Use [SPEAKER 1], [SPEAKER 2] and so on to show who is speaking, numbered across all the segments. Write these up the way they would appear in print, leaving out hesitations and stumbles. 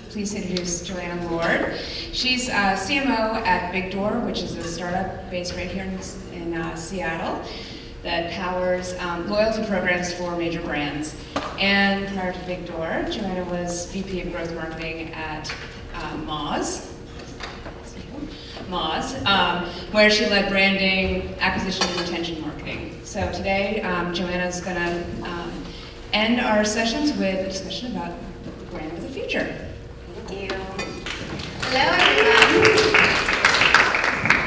[SPEAKER 1] pleased to introduce Joanna Lord. She's CMO at BigDoor, which is a startup based right here in Seattle that powers loyalty programs for major brands. And prior to BigDoor, Joanna was VP of Growth Marketing at Moz, where she led branding, acquisition, and retention marketing. So today, Joanna's going to end our sessions with a discussion about the brand of the future.
[SPEAKER 2] Thank you. Hello, everyone.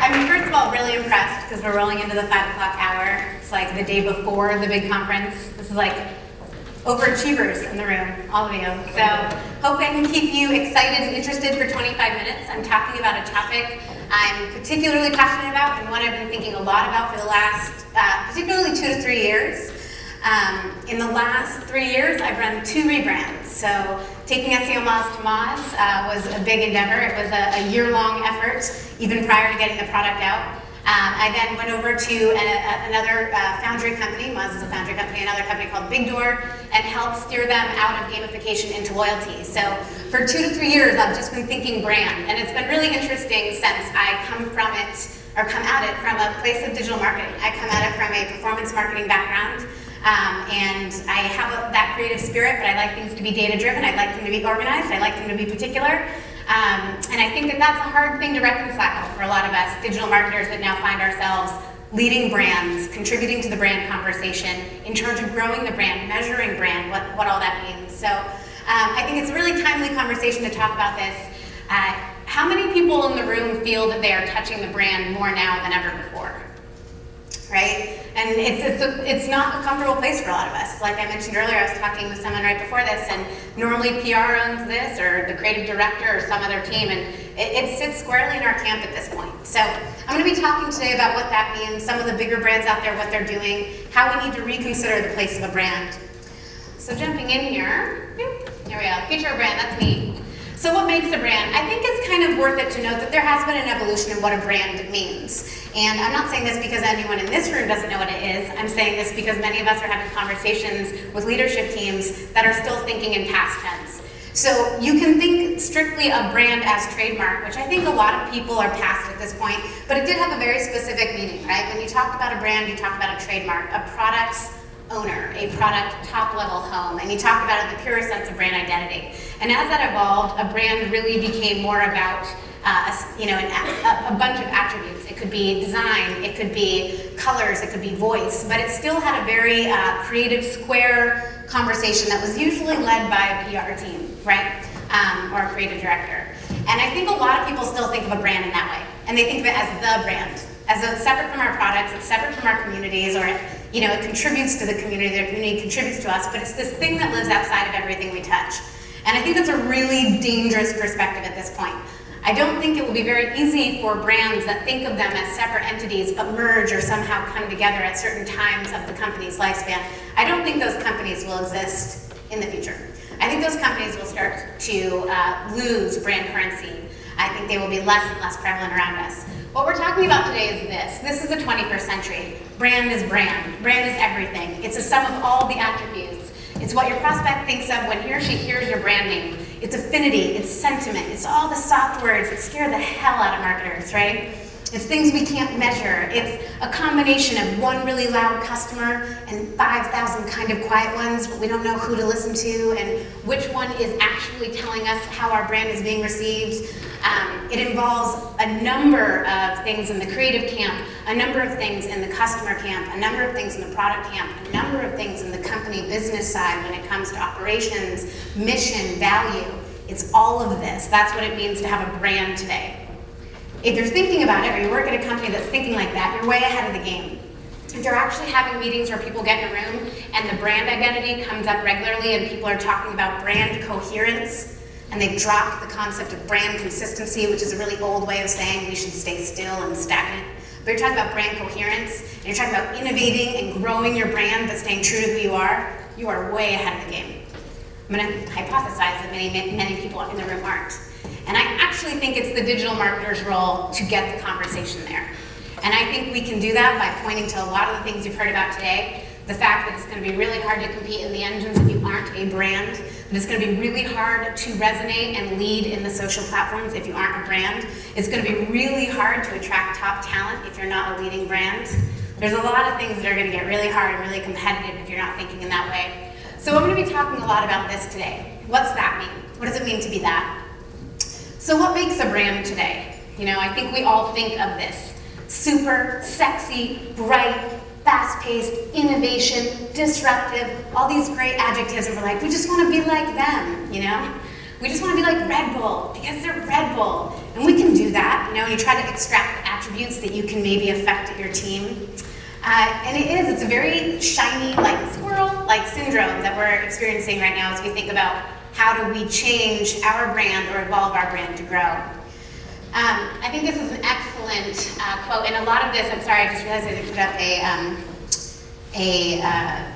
[SPEAKER 2] I'm first of all really impressed because we're rolling into the 5 o'clock hour. It's like the day before the big conference. This is like overachievers in the room, all of you. So hope I can keep you excited and interested for 25 minutes. I'm talking about a topic I'm particularly passionate about and one I've been thinking a lot about for the last, particularly 2 to 3 years. In the last 3 years, I've run 2 rebrands. So taking SEO Moz to Moz was a big endeavor. It was a year-long effort, even prior to getting the product out. I then went over to another foundry company, Moz is a foundry company, another company called BigDoor, and helped steer them out of gamification into loyalty. So for 2 to 3 years, I've just been thinking brand, and it's been really interesting since I come at it from a place of digital marketing. I come at it from a performance marketing background. And I have that creative spirit, but I like things to be data-driven. I like them to be organized. I like them to be particular. And I think that that's a hard thing to reconcile for a lot of us digital marketers that now find ourselves leading brands, contributing to the brand conversation, in charge of growing the brand, measuring brand, what all that means. So I think it's a really timely conversation to talk about this. How many people in the room feel that they are touching the brand more now than ever before? Right? And it's not a comfortable place for a lot of us. Like I mentioned earlier, I was talking with someone right before this, and normally PR owns this, or the creative director, or some other team, and it sits squarely in our camp at this point. So I'm going to be talking today about what that means, some of the bigger brands out there, what they're doing, how we need to reconsider the place of a brand. So jumping in here we go, feature a brand, that's me. So what makes a brand? I think it's kind of worth it to note that there has been an evolution in what a brand means. And I'm not saying this because anyone in this room doesn't know what it is. I'm saying this because many of us are having conversations with leadership teams that are still thinking in past tense. So you can think strictly of brand as trademark, which I think a lot of people are past at this point, but it did have a very specific meaning, right? When you talked about a brand, you talked about a trademark, a product's owner, a product top-level home, and you talked about it in the purest sense of brand identity. And as that evolved, a brand really became more about a bunch of attributes. It could be design, it could be colors, it could be voice, but it still had a very creative, square conversation that was usually led by a PR team, right? Or a creative director. And I think a lot of people still think of a brand in that way, and they think of it as the brand, as though it's separate from our products, it's separate from our communities, or it contributes to the community, the community contributes to us, but it's this thing that lives outside of everything we touch. And I think that's a really dangerous perspective at this point. I don't think it will be very easy for brands that think of them as separate entities but merge or somehow come together at certain times of the company's lifespan. I don't think those companies will exist in the future. I think those companies will start to lose brand currency. I think they will be less and less prevalent around us. What we're talking about today is this. This is the 21st century. Brand is brand. Brand is everything. It's a sum of all the attributes. It's what your prospect thinks of when he or she hears your brand name. It's affinity, it's sentiment, it's all the soft words that scare the hell out of marketers, right? It's things we can't measure. It's a combination of one really loud customer and 5,000 kind of quiet ones, but we don't know who to listen to and which one is actually telling us how our brand is being received. It involves a number of things in the creative camp, a number of things in the customer camp, a number of things in the product camp, a number of things in the company business side when it comes to operations, mission, value. It's all of this. That's what it means to have a brand today. If you're thinking about it, or you work at a company that's thinking like that, you're way ahead of the game. If you're actually having meetings where people get in a room and the brand identity comes up regularly and people are talking about brand coherence, and they've dropped the concept of brand consistency, which is a really old way of saying we should stay still and stagnant. But you're talking about brand coherence, and you're talking about innovating and growing your brand but staying true to who you are way ahead of the game. I'm going to hypothesize that many people in the room aren't. And I actually think it's the digital marketer's role to get the conversation there. And I think we can do that by pointing to a lot of the things you've heard about today. The fact that it's going to be really hard to compete in the engines if you aren't a brand, that it's going to be really hard to resonate and lead in the social platforms if you aren't a brand. It's going to be really hard to attract top talent if you're not a leading brand. There's a lot of things that are going to get really hard and really competitive if you're not thinking in that way. So I'm going to be talking a lot about this today. What's that mean? What does it mean to be that? So what makes a brand today? You know, I think we all think of this. Super sexy, bright, fast-paced, innovation, disruptive, all these great adjectives, and we're like, we just want to be like them, you know? We just want to be like Red Bull, because they're Red Bull. And we can do that, you know, and you try to extract attributes that you can maybe affect at your team. And it's a very shiny, like squirrel-like syndrome that we're experiencing right now as we think about how do we change our brand or evolve our brand to grow. I think this is an excellent quote, and a lot of this, I'm sorry, I just realized I didn't put up a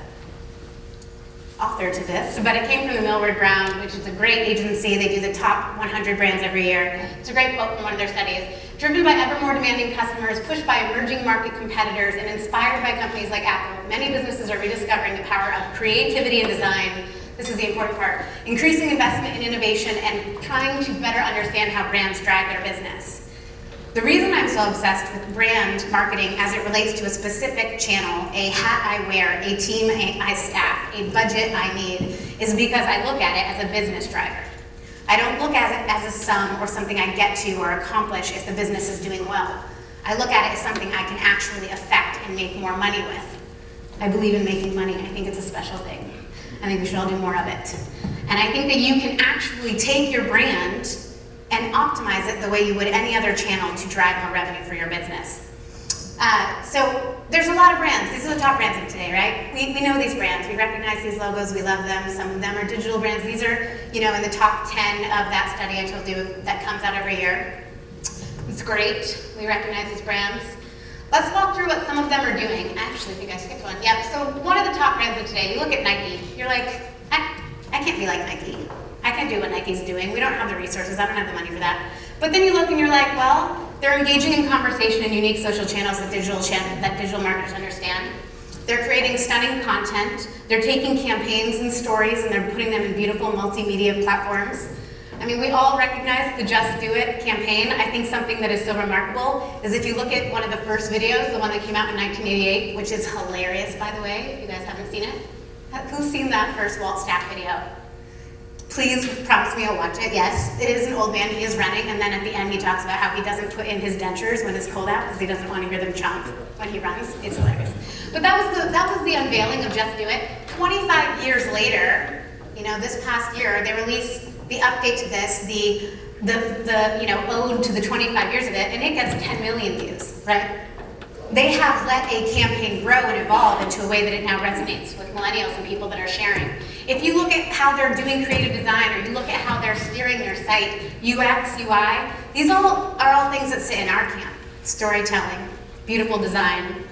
[SPEAKER 2] author to this, but it came from the Millward Brown, which is a great agency. They do the top 100 brands every year. It's a great quote from one of their studies. Driven by ever more demanding customers, pushed by emerging market competitors, and inspired by companies like Apple, many businesses are rediscovering the power of creativity and design. This is the important part. Increasing investment in innovation and trying to better understand how brands drive their business. The reason I'm so obsessed with brand marketing as it relates to a specific channel, a hat I wear, a team I staff, a budget I need, is because I look at it as a business driver. I don't look at it as a sum or something I get to or accomplish if the business is doing well. I look at it as something I can actually affect and make more money with. I believe in making money. I think it's a special thing. I think we should all do more of it. And I think that you can actually take your brand and optimize it the way you would any other channel to drive more revenue for your business. So there's a lot of brands. These are the top brands of today, right? We know these brands. We recognize these logos. We love them. Some of them are digital brands. These are, you know, in the top 10 of that study I told you that comes out every year. It's great. We recognize these brands. Let's walk through what some of them are doing. Actually, I think I skipped one. Yep, so one of the top brands of today, you look at Nike. You're like, I can't be like Nike. I can't do what Nike's doing. We don't have the resources. I don't have the money for that. But then you look and you're like, well, they're engaging in conversation in unique social channels that digital marketers understand. They're creating stunning content. They're taking campaigns and stories and they're putting them in beautiful multimedia platforms. I mean, we all recognize the Just Do It campaign. I think something that is so remarkable is if you look at one of the first videos, the one that came out in 1988, which is hilarious, by the way, if you guys haven't seen it. Who's seen that first Walt Stack video? Please promise me you'll watch it. Yes, it is an old man, he is running, and then at the end he talks about how he doesn't put in his dentures when it's cold out because he doesn't want to hear them chomp when he runs. It's hilarious. But that was the unveiling of Just Do It. 25 years later, you know, this past year, they released the update to this, the ode to the 25 years of it, and it gets 10 million views, right? They have let a campaign grow and evolve into a way that it now resonates with millennials and people that are sharing. If you look at how they're doing creative design, or you look at how they're steering their site, UX, UI, these are all things that sit in our camp. Storytelling, beautiful design,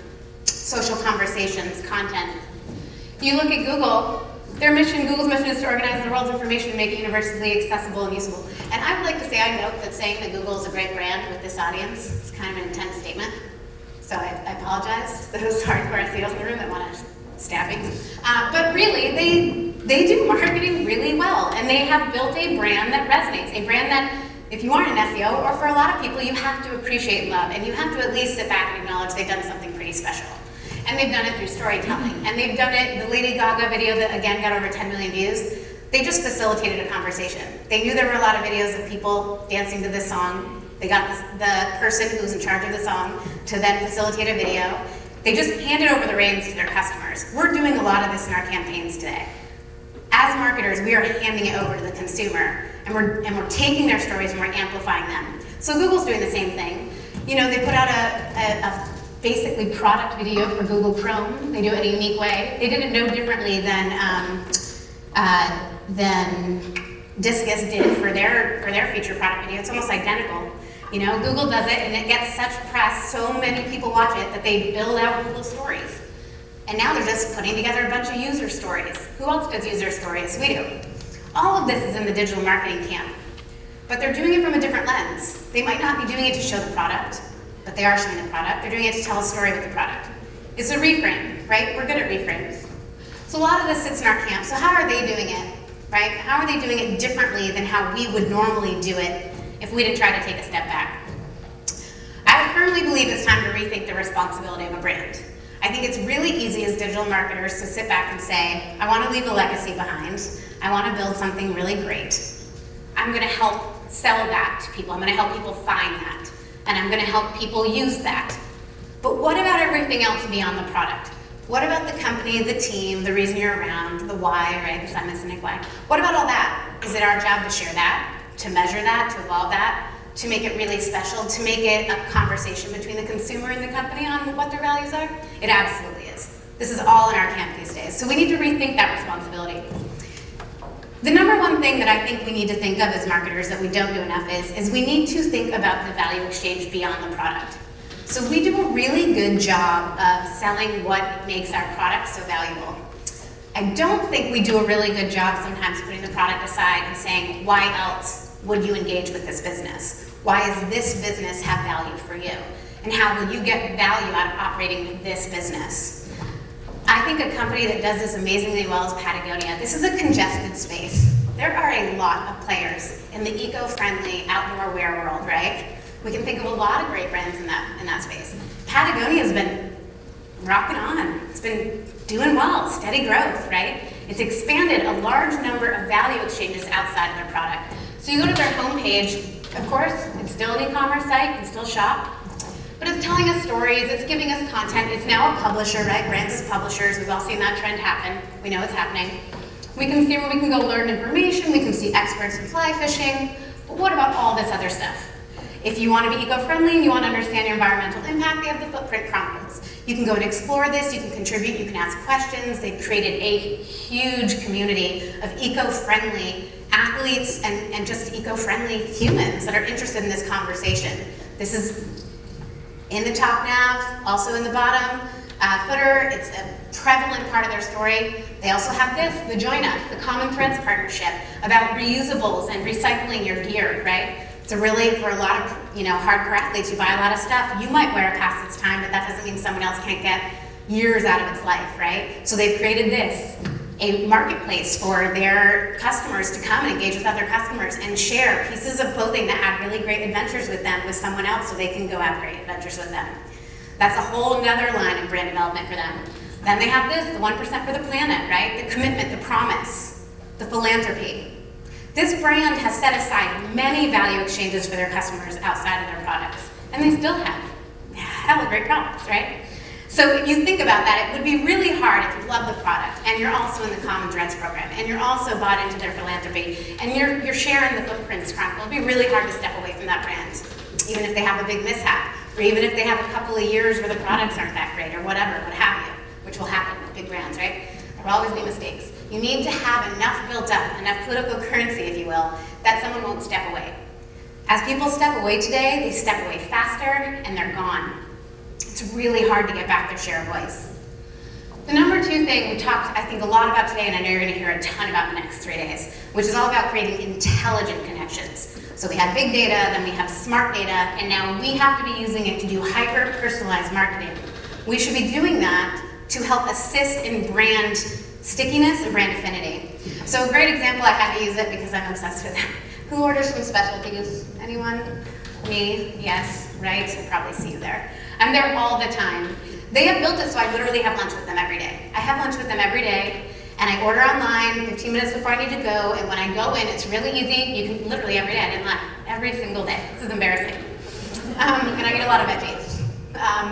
[SPEAKER 2] social conversations, content. If you look at Google, Google's mission is to organize the world's information and make it universally accessible and usable. And I would like to say, I note that saying that Google is a great brand with this audience is kind of an intense statement. So I apologize to those hardcore SEOs in the room that want to stab me. But really, they do marketing really well. And they have built a brand that resonates. A brand that, if you aren't an SEO, or for a lot of people, you have to appreciate and love. And you have to at least sit back and acknowledge they've done something pretty special. And they've done it through storytelling. And they've done it, the Lady Gaga video that again got over 10 million views, they just facilitated a conversation. They knew there were a lot of videos of people dancing to this song. They got the person who's in charge of the song to then facilitate a video. They just handed over the reins to their customers. We're doing a lot of this in our campaigns today. As marketers, we are handing it over to the consumer, and we're taking their stories and we're amplifying them. So Google's doing the same thing. You know, they put out a basically product video for Google Chrome. They do it in a unique way. They did it no differently than Discus did for their feature product video. It's almost identical. You know, Google does it and it gets such press, so many people watch it that they build out Google stories. And now they're just putting together a bunch of user stories. Who else does user stories? We do. All of this is in the digital marketing camp. But they're doing it from a different lens. They might not be doing it to show the product, but they are showing the product. They're doing it to tell a story with the product. It's a reframe, right? We're good at reframes. So a lot of this sits in our camp. So how are they doing it, right? How are they doing it differently than how we would normally do it if we didn't try to take a step back? I firmly believe it's time to rethink the responsibility of a brand. I think it's really easy as digital marketers to sit back and say, I want to leave a legacy behind. I want to build something really great. I'm going to help sell that to people. I'm going to help people find that. And I'm going to help people use that. But what about everything else beyond the product? What about the company, the team, the reason you're around, the why, right? The semi-cynic why. What about all that? Is it our job to share that, to measure that, to evolve that, to make it really special, to make it a conversation between the consumer and the company on what their values are? It absolutely is. This is all in our camp these days. So we need to rethink that responsibility. The number one thing that I think we need to think of as marketers that we don't do enough is we need to think about the value exchange beyond the product. So we do a really good job of selling what makes our product so valuable. I don't think we do a really good job sometimes putting the product aside and saying, why else would you engage with this business? Why does this business have value for you? And how will you get value out of operating this business? I think a company that does this amazingly well is Patagonia. This is a congested space. There are a lot of players in the eco-friendly outdoor wear world, right? We can think of a lot of great brands in that space. Patagonia has been rocking on. It's been doing well, steady growth, right? It's expanded a large number of value exchanges outside of their product. So you go to their homepage, of course, it's still an e-commerce site, you can still shop, but it's telling us stories, it's giving us content. It's now a publisher, right? Brands as publishers, we've all seen that trend happen. We know it's happening. We can see where we can go learn information, we can see experts in fly fishing, but what about all this other stuff? If you want to be eco-friendly and you want to understand your environmental impact, they have the Footprint Chronicles. You can go and explore this, you can contribute, you can ask questions. They've created a huge community of eco-friendly athletes and just eco-friendly humans that are interested in this conversation. This is in the top nav, also in the bottom footer. It's a prevalent part of their story. They also have this, the Joanna, the Common Threads partnership about reusables and recycling your gear, right? It's a really, for a lot of hardcore athletes, you buy a lot of stuff, you might wear it past its time, but that doesn't mean someone else can't get years out of its life, right? So they've created this, a marketplace for their customers to come and engage with other customers and share pieces of clothing that have really great adventures with them with someone else so they can go have great adventures with them. That's a whole nother line of brand development for them. Then they have this, the 1% for the planet, right? The commitment, the promise, the philanthropy. This brand has set aside many value exchanges for their customers outside of their products, and they still have hella great products, right? So if you think about that, it would be really hard if you love the product, and you're also in the Common Threads program, and you're also bought into their philanthropy, and you're sharing the Footprints Chronicle. It'd be really hard to step away from that brand, even if they have a big mishap, or even if they have a couple of years where the products aren't that great, or whatever, what have you, which will happen with big brands, right? There will always be mistakes. You need to have enough built up, enough political currency, if you will, that someone won't step away. As people step away today, they step away faster, and they're gone. It's really hard to get back their share of voice. The number two thing we talked, I think, a lot about today, and I know you're going to hear a ton about in the next 3 days, which is all about creating intelligent connections. So we have big data, then we have smart data, and now we have to be using it to do hyper-personalized marketing. We should be doing that to help assist in brand stickiness and brand affinity. So a great example, I had to use it because I'm obsessed with it. Who orders from specialties? Anyone? Me? Yes, right? I probably see you there. I'm there all the time. They have built it so I literally have lunch with them every day. I have lunch with them every day, and I order online 15 minutes before I need to go, and when I go in, it's really easy. You can literally every day, I didn't lie, every single day. This is embarrassing. And I get a lot of veggies.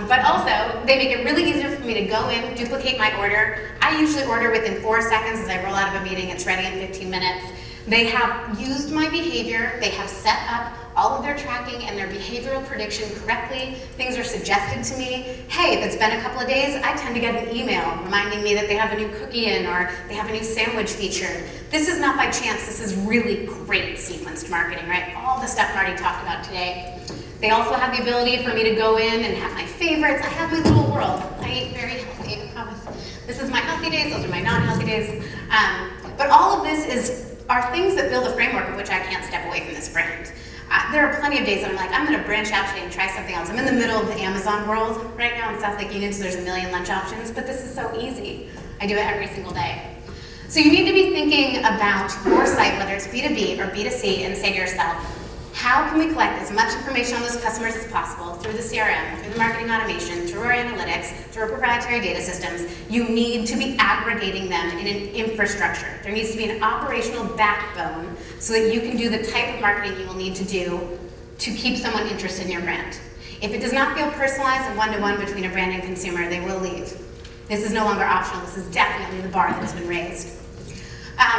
[SPEAKER 2] But also, they make it really easy for me to go in, duplicate my order. I usually order within 4 seconds as I roll out of a meeting. It's ready in 15 minutes. They have used my behavior. They have set up all of their tracking and their behavioral prediction correctly. Things are suggested to me. Hey, if it's been a couple of days, I tend to get an email reminding me that they have a new cookie in or they have a new sandwich featured. This is not by chance. This is really great sequenced marketing, right? All the stuff Marty talked about today. They also have the ability for me to go in and have my favorites. I have my little world. I eat very healthy, I promise. This is my healthy days, those are my non-healthy days. But all of this are things that build a framework of which I can't step away from this brand. There are plenty of days that I'm like, I'm going to branch out today and try something else. I'm in the middle of the Amazon world right now in South Lake Union, so there's a million lunch options, but this is so easy. I do it every single day. So you need to be thinking about your site, whether it's B2B or B2C, and say to yourself, how can we collect as much information on those customers as possible through the CRM, through the marketing automation, through our analytics, through our proprietary data systems? You need to be aggregating them in an infrastructure. There needs to be an operational backbone so that you can do the type of marketing you will need to do to keep someone interested in your brand. If it does not feel personalized and one-to-one between a brand and consumer, they will leave. This is no longer optional. This is definitely the bar that has been raised.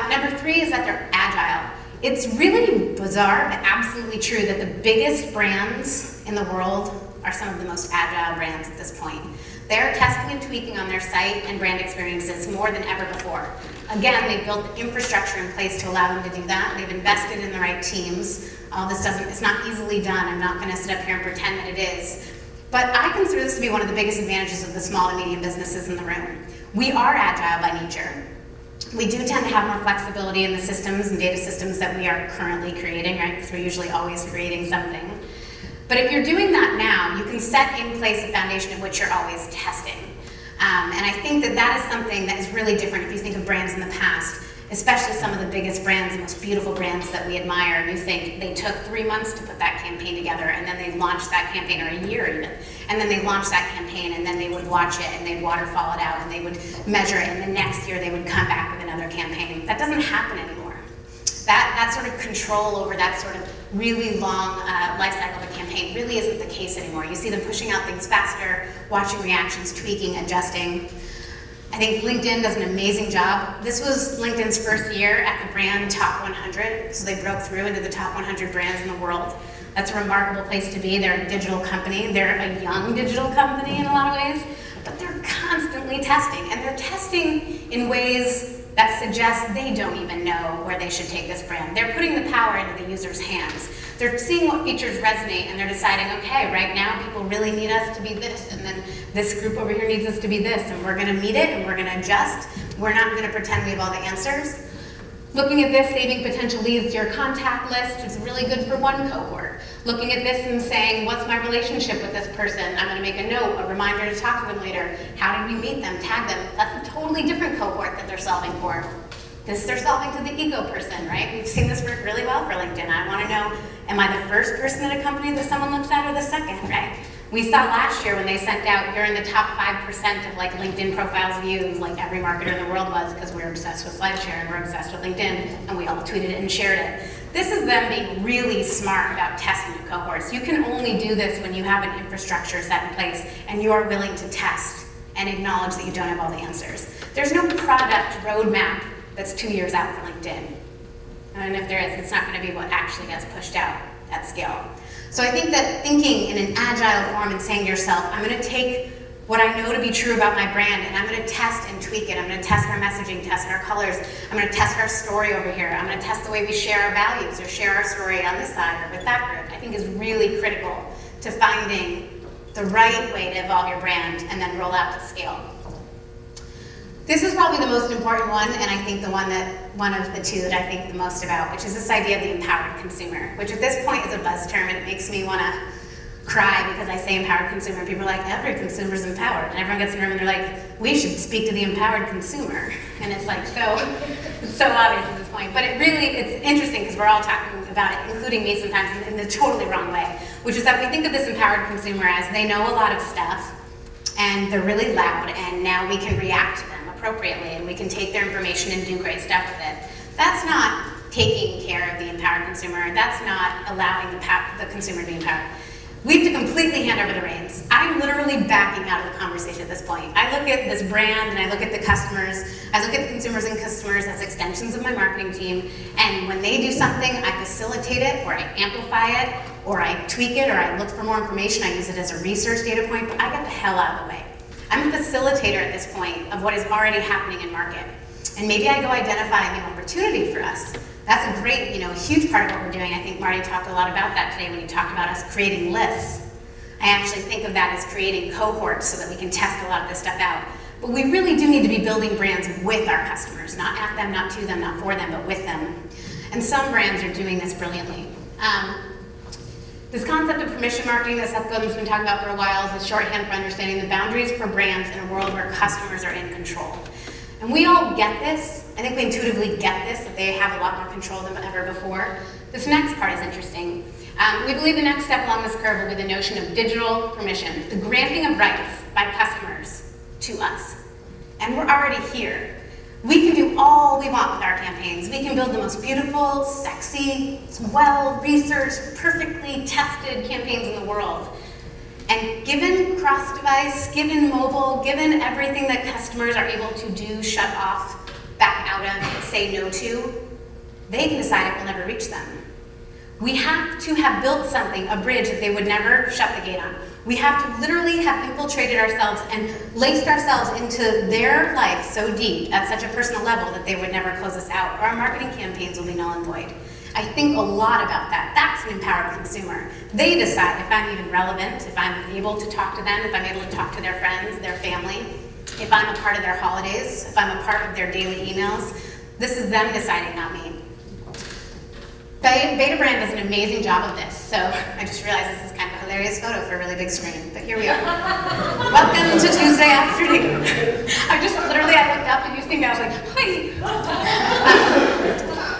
[SPEAKER 2] Number 3 is that they're agile. It's really bizarre, but absolutely true that the biggest brands in the world are some of the most agile brands at this point. They're testing and tweaking on their site and brand experiences more than ever before. Again, they've built the infrastructure in place to allow them to do that. They've invested in the right teams. It's not easily done. I'm not going to sit up here and pretend that it is. But I consider this to be one of the biggest advantages of the small to medium businesses in the room. We are agile by nature. We do tend to have more flexibility in the systems and data systems that we are currently creating, right? Because we're usually always creating something. But if you're doing that now, you can set in place a foundation in which you're always testing. And I think that that is something that is really different if you think of brands in the past, especially some of the biggest brands, the most beautiful brands that we admire. You think they took 3 months to put that campaign together, and then they launched that campaign, or a year even, and then they launched that campaign, and then they would watch it, and they'd waterfall it out, and they would measure it, and the next year they would come back with another campaign. That doesn't happen anymore. That sort of control over that sort of really long life cycle of a campaign really isn't the case anymore. You see them pushing out things faster, watching reactions, tweaking, adjusting. I think LinkedIn does an amazing job. This was LinkedIn's first year at the brand top 100, so they broke through into the top 100 brands in the world. That's a remarkable place to be. They're a digital company. They're a young digital company in a lot of ways, but they're constantly testing, and they're testing in ways that suggest they don't even know where they should take this brand. They're putting the power into the user's hands. They're seeing what features resonate, and they're deciding, okay, right now people really need us to be this, and then this group over here needs us to be this, and we're gonna meet it, and we're gonna adjust. We're not gonna pretend we have all the answers. Looking at this, saving potential leads to your contact list is really good for one cohort. Looking at this and saying, what's my relationship with this person? I'm gonna make a note, a reminder to talk to them later. How did we meet them, tag them? That's a totally different cohort that they're solving for. This they're solving to the ego person, right? We've seen this work really well for LinkedIn. I wanna know, am I the first person at a company that someone looks at or the second, right? We saw last year when they sent out, you're in the top 5% of like LinkedIn profiles views, like every marketer in the world was, because we're obsessed with SlideShare and we're obsessed with LinkedIn, and we all tweeted it and shared it. This is them being really smart about testing your cohorts. You can only do this when you have an infrastructure set in place and you are willing to test and acknowledge that you don't have all the answers. There's no product roadmap that's 2 years out for LinkedIn. And if there is, it's not going to be what actually gets pushed out at scale. So I think that thinking in an agile form and saying to yourself, I'm going to take what I know to be true about my brand and I'm going to test and tweak it. I'm going to test our messaging, test our colors. I'm going to test our story over here. I'm going to test the way we share our values or share our story on this side or with that group. I think is really critical to finding the right way to evolve your brand and then roll out to scale. This is probably the most important one, and I think one of the two that I think the most about, which is this idea of the empowered consumer, which at this point is a buzz term, and it makes me want to cry because I say empowered consumer, and people are like, every consumer is empowered, and everyone gets in the room and they're like, we should speak to the empowered consumer, and it's like it's so obvious at this point, but it's interesting because we're all talking about it, including me sometimes in the totally wrong way, which is that we think of this empowered consumer as they know a lot of stuff, and they're really loud, and now we can react to them appropriately, and we can take their information and do great stuff with it. That's not taking care of the empowered consumer. That's not allowing the consumer to be empowered. We have to completely hand over the reins. I'm literally backing out of the conversation at this point. I look at this brand and I look at the customers, I look at the consumers and customers as extensions of my marketing team, and when they do something, I facilitate it, or I amplify it, or I tweak it, or I look for more information, I use it as a research data point, but I get the hell out of the way. I'm a facilitator at this point of what is already happening in market. And maybe I go identify a new opportunity for us. That's a great, huge part of what we're doing. I think Marty talked a lot about that today when he talked about us creating lists. I actually think of that as creating cohorts so that we can test a lot of this stuff out. But we really do need to be building brands with our customers, not at them, not to them, not for them, but with them. And some brands are doing this brilliantly. This concept of permission marketing that Seth Godin's been talking about for a while is a shorthand for understanding the boundaries for brands in a world where customers are in control. And we all get this. I think we intuitively get this, that they have a lot more control than ever before. This next part is interesting. We believe the next step along this curve will be the notion of digital permission, the granting of rights by customers to us. And we're already here. We can do all we want with our campaigns. We can build the most beautiful, sexy, well-researched, perfectly tested campaigns in the world. And given cross-device, given mobile, given everything that customers are able to do, shut off, back out of, say no to, they can decide it will never reach them. We have to have built something, a bridge that they would never shut the gate on. We have to literally have infiltrated ourselves and laced ourselves into their life so deep at such a personal level that they would never close us out, or our marketing campaigns will be null and void. I think a lot about that. That's an empowered consumer. They decide if I'm even relevant, if I'm able to talk to them, if I'm able to talk to their friends, their family, if I'm a part of their holidays, if I'm a part of their daily emails. This is them deciding, not me. Beta Brand does an amazing job of this, so I just realized this is kind of a hilarious photo for a really big screen, but here we are. Welcome to Tuesday afternoon. I looked up and you see me, I was like, hi.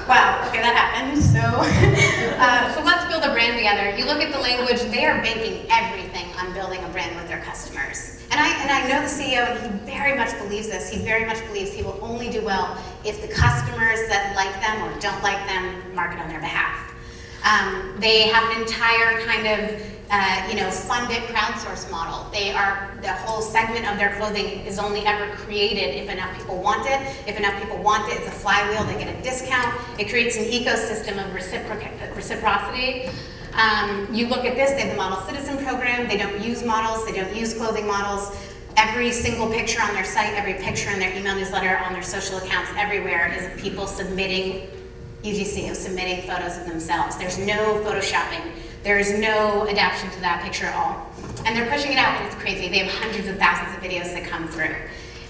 [SPEAKER 2] Wow, okay, that happened. So let's build a brand together. You look at the language, they are banking everything on building a brand with their customers. And I know the CEO, and he very much believes this. He very much believes he will only do well if the customers that like them or don't like them market on their behalf. They have an entire kind of funded crowdsource model. The whole segment of their clothing is only ever created if enough people want it. If enough people want it, it's a flywheel, they get a discount. It creates an ecosystem of reciprocity. You look at this, they have the Model Citizen program. They don't use models, they don't use clothing models. Every single picture on their site, every picture in their email newsletter, on their social accounts, everywhere is people submitting UGC, submitting photos of themselves. There's no photoshopping. There is no adaptation to that picture at all. And they're pushing it out, and it's crazy. They have hundreds of thousands of videos that come through.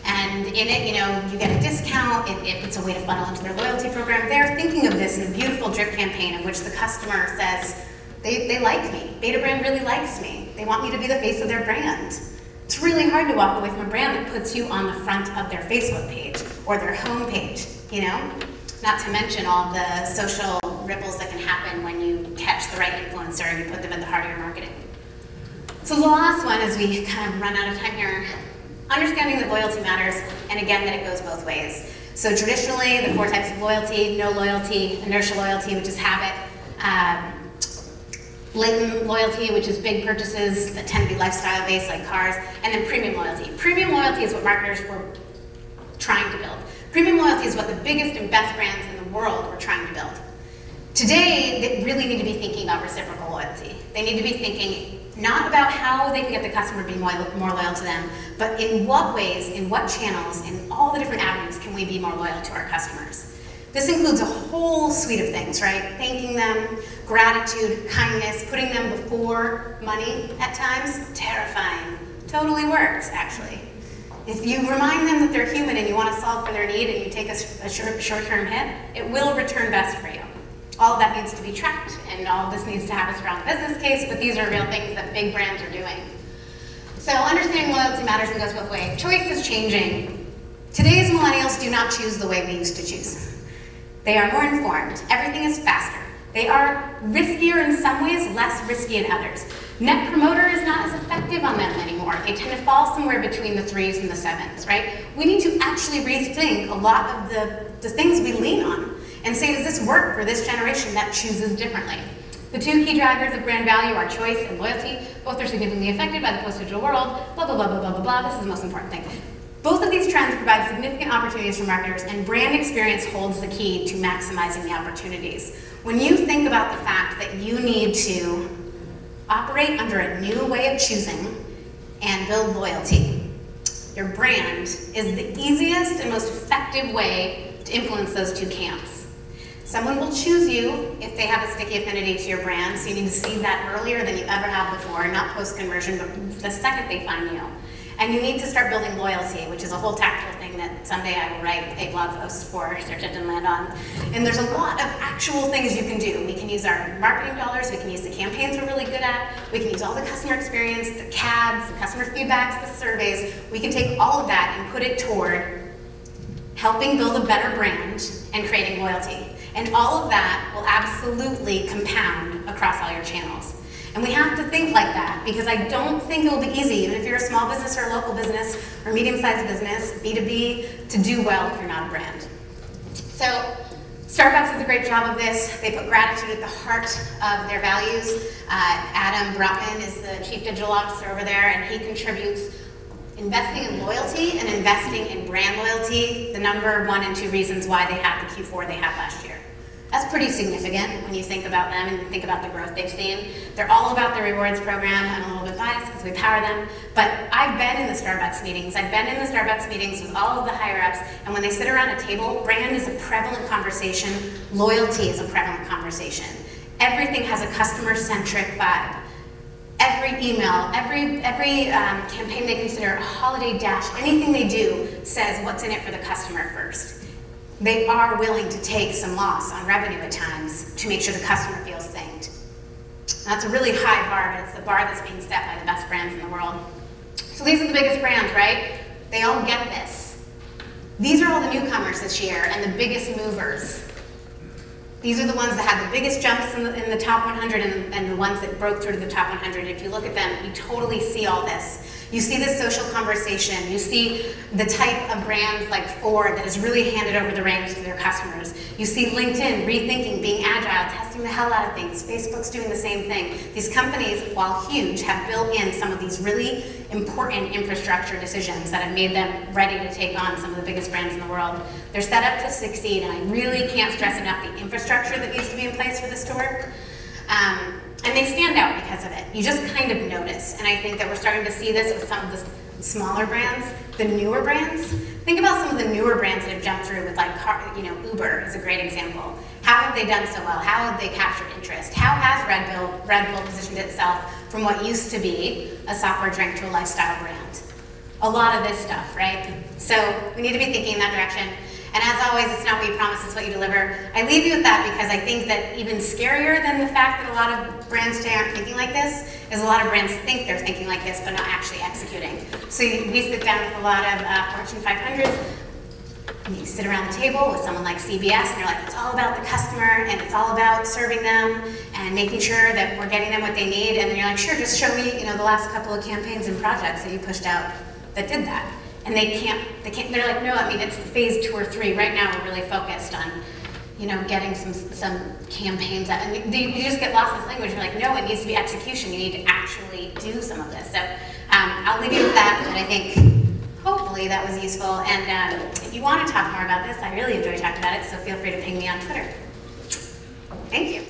[SPEAKER 2] And in it, you get a discount. It's a way to funnel into their loyalty program. They're thinking of this in a beautiful drip campaign in which the customer says, they like me. Beta Brand really likes me. They want me to be the face of their brand. It's really hard to walk away from a brand that puts you on the front of their Facebook page or their home page, Not to mention all the social ripples that can happen when you catch the right influencer and you put them at the heart of your marketing. So the last one, as we kind of run out of time here, understanding that loyalty matters, and again, that it goes both ways. So traditionally, the 4 types of loyalty: no loyalty, inertial loyalty, which is habit, latent loyalty, which is big purchases that tend to be lifestyle-based, like cars, and then premium loyalty. Premium loyalty is what marketers were trying to build. Premium loyalty is what the biggest and best brands in the world were trying to build. Today, they really need to be thinking about reciprocal loyalty. They need to be thinking not about how they can get the customer to be more loyal to them, but in what ways, in what channels, in all the different avenues can we be more loyal to our customers. This includes a whole suite of things, right? Thanking them, gratitude, kindness, putting them before money at times. Terrifying. Totally works, actually. If you remind them that they're human and you want to solve for their need and you take a short-term hit, it will return best for you. All of that needs to be tracked, and all of this needs to have a strong business case, but these are real things that big brands are doing. So understanding loyalty matters and goes both ways. Choice is changing. Today's millennials do not choose the way we used to choose. They are more informed. Everything is faster. They are riskier in some ways, less risky in others. Net promoter is not as effective on them anymore. They tend to fall somewhere between the 3s and the 7s, right? We need to actually rethink a lot of the things we lean on and say, does this work for this generation that chooses differently? The 2 key drivers of brand value are choice and loyalty. Both are significantly affected by the post-digital world. Blah, blah, blah, blah, blah, blah, blah. This is the most important thing. Both of these trends provide significant opportunities for marketers, and brand experience holds the key to maximizing the opportunities. When you think about the fact that you need to operate under a new way of choosing and build loyalty, your brand is the easiest and most effective way to influence those 2 camps. Someone will choose you if they have a sticky affinity to your brand, so you need to see that earlier than you ever have before, not post-conversion, but the second they find you. And you need to start building loyalty, which is a whole tactical thing that that someday I will write a blog post for Search Engine Land on. And there's a lot of actual things you can do. We can use our marketing dollars, we can use the campaigns we're really good at, we can use all the customer experience, the CADs, the customer feedbacks, the surveys. We can take all of that and put it toward helping build a better brand and creating loyalty. And all of that will absolutely compound across all your channels. And we have to think like that, because I don't think it will be easy, even if you're a small business or a local business or medium-sized business, B2B, to do well if you're not a brand. So Starbucks does a great job of this. They put gratitude at the heart of their values. Adam Brotman is the Chief Digital Officer over there, and he contributes investing in loyalty and investing in brand loyalty, the number 1 and 2 reasons why they had the Q4 they had last year. That's pretty significant when you think about them and think about the growth they've seen. They're all about the rewards program. I'm a little bit biased because we power them, but I've been in the Starbucks meetings. I've been in the Starbucks meetings with all of the higher ups, and when they sit around a table, brand is a prevalent conversation, loyalty is a prevalent conversation. Everything has a customer-centric vibe. Every email, every campaign they consider, a holiday dash, anything they do says what's in it for the customer first. They are willing to take some loss on revenue at times to make sure the customer feels thanked. That's a really high bar, but it's the bar that's being set by the best brands in the world. So these are the biggest brands, right? They all get this. These are all the newcomers this year and the biggest movers. These are the ones that had the biggest jumps in the top 100 and the ones that broke through to the top 100. If you look at them, you totally see all this. You see this social conversation. You see the type of brands like Ford that has really handed over the reins to their customers. You see LinkedIn rethinking, being agile, testing the hell out of things. Facebook's doing the same thing. These companies, while huge, have built in some of these really important infrastructure decisions that have made them ready to take on some of the biggest brands in the world. They're set up to succeed, and I really can't stress enough the infrastructure that needs to be in place for this to work. And they stand out because of it. You just kind of notice. And I think that we're starting to see this with some of the smaller brands, the newer brands. Think about some of the newer brands that have jumped through with, like, Uber is a great example. How have they done so well? How have they captured interest? How has Red Bull positioned itself from what used to be a software drink to a lifestyle brand? A lot of this stuff, right? So we need to be thinking in that direction. And as always, it's not what you promise, it's what you deliver. I leave you with that because I think that even scarier than the fact that a lot of brands today aren't thinking like this is a lot of brands think they're thinking like this, but not actually executing. So we sit down with a lot of Fortune 500s, and you sit around the table with someone like CBS, and you're like, it's all about the customer, and it's all about serving them, and making sure that we're getting them what they need. And then you're like, sure, just show me, the last couple of campaigns and projects that you pushed out that did that. And they can't, they're like, no, it's phase 2 or 3. Right now we're really focused on, getting some campaigns out. And you just get lost in this language. You're like, no, it needs to be execution. You need to actually do some of this. So I'll leave you with that, and I think hopefully that was useful. And if you want to talk more about this, I really enjoy talking about it, so feel free to ping me on Twitter. Thank you.